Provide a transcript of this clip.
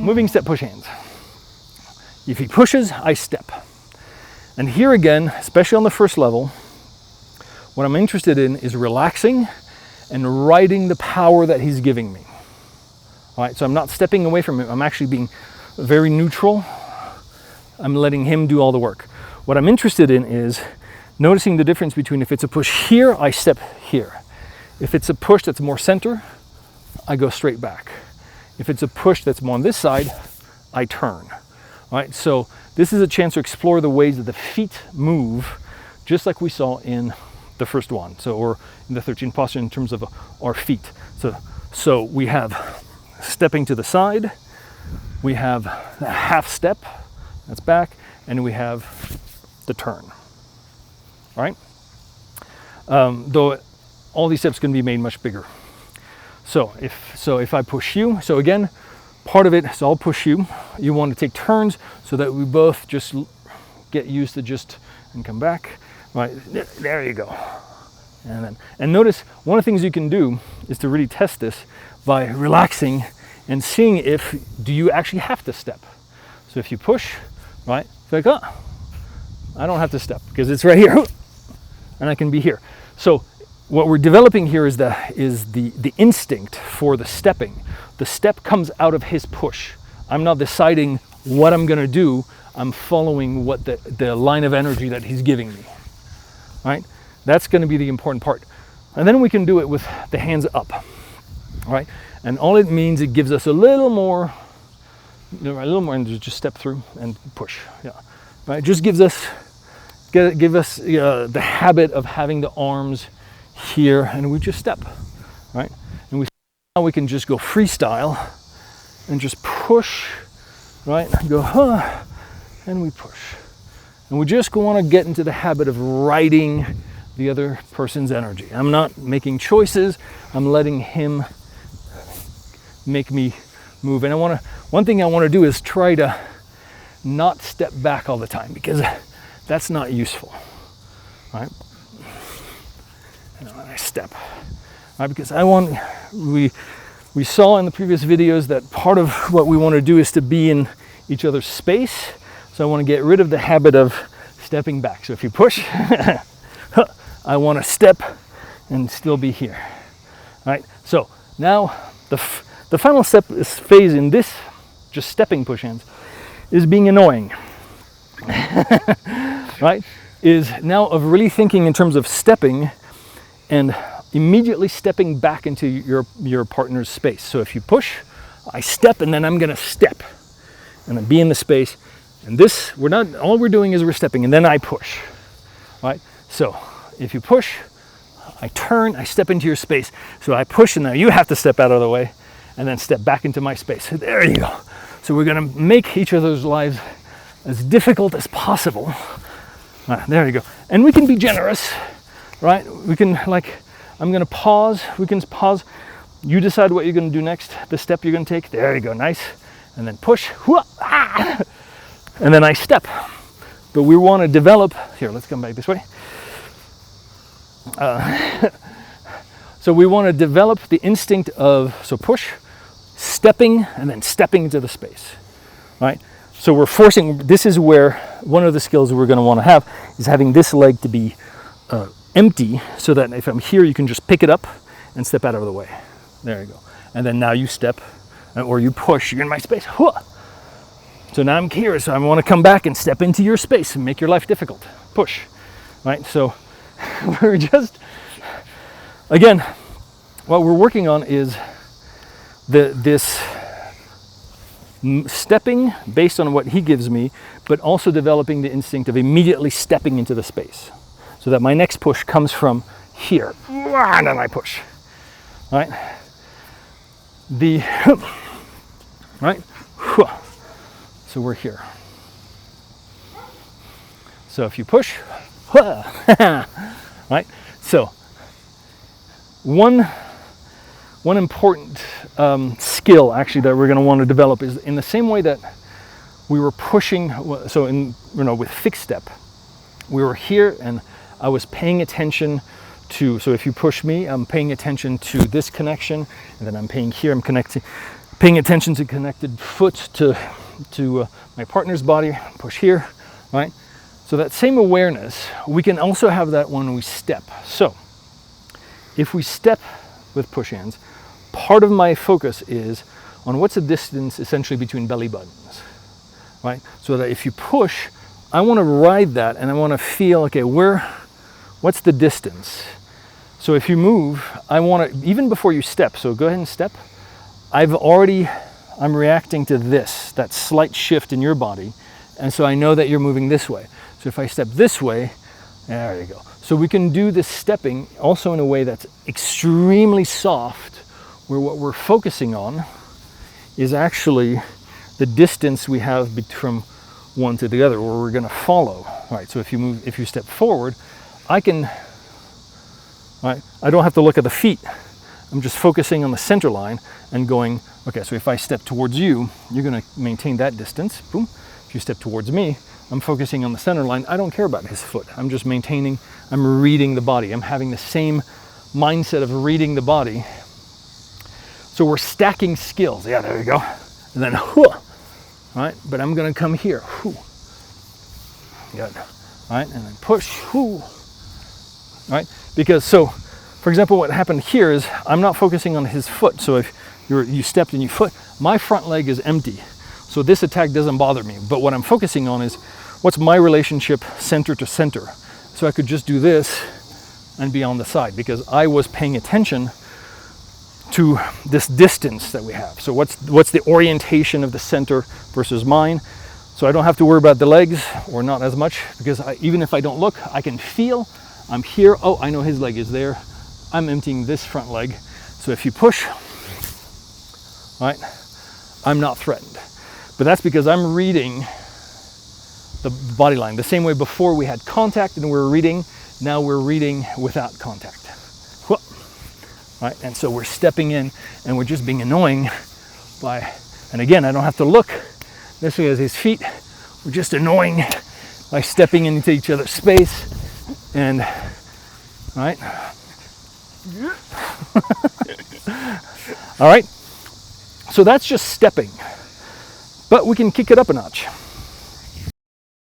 moving step push hands. If he pushes, I step. And here again, especially on the first level, what I'm interested in is relaxing and riding the power that he's giving me. All right, so I'm not stepping away from him. I'm actually being very neutral. I'm letting him do all the work. What I'm interested in is noticing the difference between if it's a push here, I step here. If it's a push that's more center, I go straight back. If it's a push that's more on this side, I turn. All right, so this is a chance to explore the ways that the feet move, just like we saw in the first one, or in the 13 posture in terms of our feet. So we have stepping to the side, we have a half step, that's back, and we have the turn. All right? Though all these steps can be made much bigger. So if I push you, so again, part of it is I'll push you. You want to take turns so that we both just get used to and come back. Right, there you go. And notice one of the things you can do is to really test this by relaxing and seeing do you actually have to step. So if you push, right, it's like, oh, I don't have to step because it's right here, and I can be here. So what we're developing here is the instinct for the stepping. The step comes out of his push. I'm not deciding what I'm going to do. I'm following what the line of energy that he's giving me. Right? That's going to be the important part. And then we can do it with the hands up. Right? And all it means, it gives us a little more, and just step through and push. Yeah. Right? It just give us the habit of having the arms here, and we just step. Right? And now we can just go freestyle and just push. Right? And go, and we push. And we just want to get into the habit of riding the other person's energy. I'm not making choices. I'm letting him make me move. And one thing I want to do is try to not step back all the time, because that's not useful. Right? And I step. Right? Because we saw in the previous videos that part of what we want to do is to be in each other's space. So I want to get rid of the habit of stepping back. So if you push, I want to step and still be here. All right. So now the final phase in this just stepping push hands is being annoying. Right? Is now of really thinking in terms of stepping and immediately stepping back into your partner's space. So if you push, I step, and then I'm going to step and then be in the space. And this, all we're doing is we're stepping, and then I push, right? So if you push, I turn, I step into your space. So I push, and now you have to step out of the way and then step back into my space. There you go. So we're gonna make each other's lives as difficult as possible. There you go. And we can be generous, right? We can, I'm gonna pause, we can pause. You decide what you're gonna do next, the step you're gonna take. There you go, nice. And then push, and then I step. But we want to develop, here, let's come back this way. So we want to develop the instinct of, so push, stepping, and then stepping into the space, right? So we're forcing, this is where one of the skills we're going to want to have is having this leg to be empty, so that if I'm here, you can just pick it up and step out of the way. There you go. And then now you step, or you push, you're in my space. So now I'm here, so I want to come back and step into your space and make your life difficult. Push, right? So we're just, again, what we're working on is this stepping based on what he gives me, but also developing the instinct of immediately stepping into the space, so that my next push comes from here, and then I push, right? Right? So we're here. So if you push, right? So one important skill actually that we're going to want to develop is in the same way that we were pushing. So with fixed step, we were here and I was paying attention to. So if you push me, I'm paying attention to this connection, and then I'm paying here. I'm paying attention to connected foot to my partner's body, push here, right? So that same awareness, we can also have that when we step. So if we step with push hands, part of my focus is on what's the distance essentially between belly buttons, right? So that if you push, I want to ride that and I want to feel, okay, what's the distance? So if you move, I want to, even before you step, so go ahead and step, I'm reacting to this, that slight shift in your body, and so I know that you're moving this way. So if I step this way, there you go. So we can do this stepping also in a way that's extremely soft, where what we're focusing on is actually the distance we have from one to the other, where we're going to follow. Right. So if you step forward, I don't have to look at the feet. I'm just focusing on the center line and going, okay, so if I step towards you, you're going to maintain that distance. Boom. If you step towards me, I'm focusing on the center line. I don't care about his foot. I'm just maintaining, I'm reading the body. I'm having the same mindset of reading the body. So we're stacking skills. Yeah, there you go. And then, right? But I'm going to come here. Good. Right? And then push. Right? Because, so, for example, what happened here is I'm not focusing on his foot. So if you stepped and you foot, my front leg is empty. So this attack doesn't bother me. But what I'm focusing on is what's my relationship center to center. So I could just do this and be on the side because I was paying attention to this distance that we have. So what's the orientation of the center versus mine? So I don't have to worry about the legs, or not as much, because even if I don't look, I can feel I'm here. Oh, I know his leg is there. I'm emptying this front leg. So if you push, right, I'm not threatened. But that's because I'm reading the body line. The same way before we had contact and we were reading, now we're reading without contact. Right? And so we're stepping in and we're just being annoying and again, I don't have to look necessarily at his feet. We're just annoying by stepping into each other's space and, right? All right. So that's just stepping, but we can kick it up a notch.